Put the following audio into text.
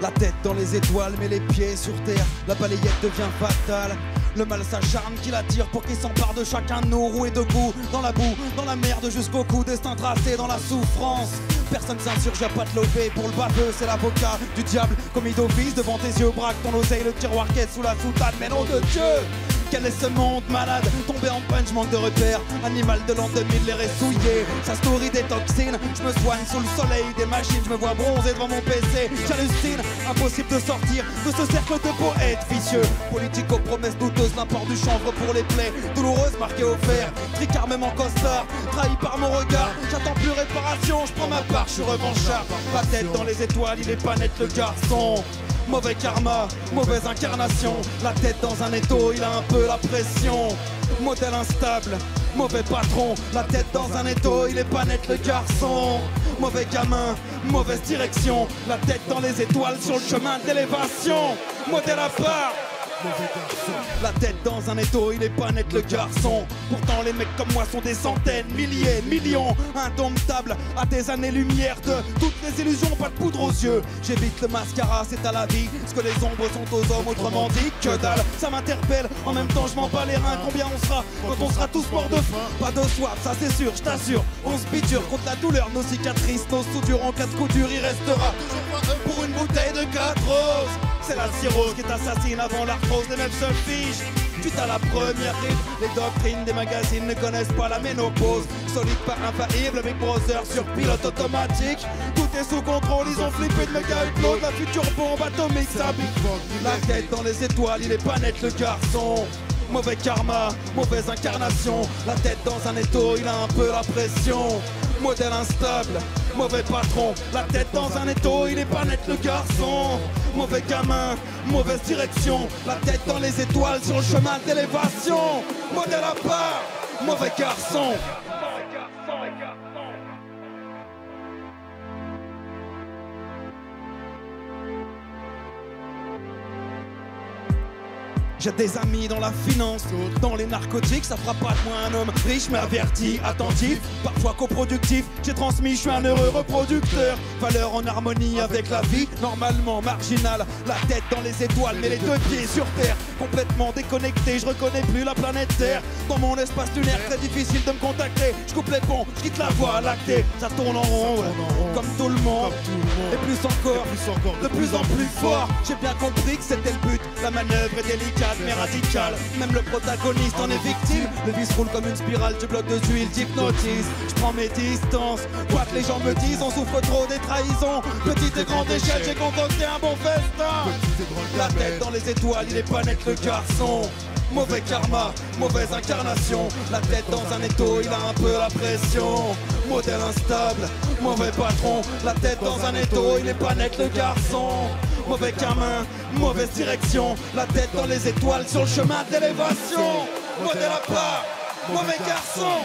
La tête dans les étoiles, mais les pieds sur terre. La balayette devient fatale. Le mal s'acharne qui l'attire pour qu'il s'empare de chacun de nous. Roué de coups, dans la boue, dans la merde jusqu'au cou. Destin tracé dans la souffrance. Personne s'insurge à pas te lever. Pour le baveux, c'est l'avocat du diable. Commis d'office devant tes yeux, braque ton oseille. Le tiroir quête sous la soutane, mais nom de Dieu! Quel est ce monde malade, tombé en panne, je manque de repères. Animal de l'an 2000, les ressouillés. Ça se nourrit des toxines, je me soigne sous le soleil des machines. Je me vois bronzer devant mon PC, j'hallucine. Impossible de sortir de ce cercle de poètes vicieux. Politique aux promesses douteuses, n'importe du chanvre pour les plaies douloureuses marquées au fer. Tricard même en costard, trahi par mon regard. J'attends plus réparation, je prends ma part, je suis revanchard. La tête dans les étoiles, il est pas net le garçon. Mauvais karma, mauvaise incarnation. La tête dans un étau, il a un peu la pression. Modèle instable, mauvais patron. La tête dans un étau, il est pas net le garçon. Mauvais gamin, mauvaise direction. La tête dans les étoiles sur le chemin d'élévation. Modèle à part. La tête dans un étau, il est pas net le garçon. Pourtant les mecs comme moi sont des centaines, milliers, millions. Indomptables à des années-lumière de toutes les illusions, pas de poudre aux yeux. J'évite le mascara, c'est à la vie ce que les ombres sont aux hommes, autrement dit que dalle. Ça m'interpelle, en même temps je m'en bats les reins. Combien on sera quand on sera tous morts de faim? Pas de soif, ça c'est sûr, je t'assure. On se biture contre la douleur, nos cicatrices, nos soudures. En cas de coup dur, il restera toujours pour une bouteille de 4 roses. C'est la cirrhose qui t'assassine avant l'arthrose, les mêmes se fichent. Suite à la première rime, les doctrines des magazines ne connaissent pas la ménopause. Solide par infaillible, Big Brother sur pilote automatique. Tout est sous contrôle, ils ont flippé de méga upload. La future bombe atomique, ça big. La tête dans les étoiles, il est pas net le garçon. Mauvais karma, mauvaise incarnation. La tête dans un étau, il a un peu la pression. Modèle instable, mauvais patron. La tête dans un étau, il est pas net le garçon. Mauvais gamin, mauvaise direction. La tête dans les étoiles sur le chemin d'élévation. Modèle à part, mauvais garçon. J'ai des amis dans la finance, dans les narcotiques, ça fera pas de moi un homme riche mais averti, attentif, parfois coproductif. J'ai transmis, je suis un heureux reproducteur. Valeur en harmonie avec la vie, normalement marginale. La tête dans les étoiles mais les deux pieds sur terre. Complètement déconnecté, je reconnais plus la planète Terre. Dans mon espace lunaire, très difficile de me contacter. Je coupe les ponts, je quitte la voie lactée. Ça tourne en rond, comme tout le monde. Et plus encore, de plus en plus fort. J'ai bien compris que c'était le but, la manœuvre est délicate mais radical, même le protagoniste en est victime. Le vice roule comme une spirale, tu bloques de huile, t'hypnotise. Je prends mes distances, quoi que les gens me disent, on souffre trop des trahisons. Petite et grande échelle, j'ai concocté un bon festin. La tête dans les étoiles, il est pas net le garçon. Mauvais karma, mauvaise incarnation. La tête dans un étau, il a un peu la pression. Modèle instable, mauvais patron. La tête dans un étau, il est pas net le garçon. Mauvais gamin, mauvaise direction. La tête dans les étoiles sur le chemin d'élévation. Modèle à part, mauvais garçon.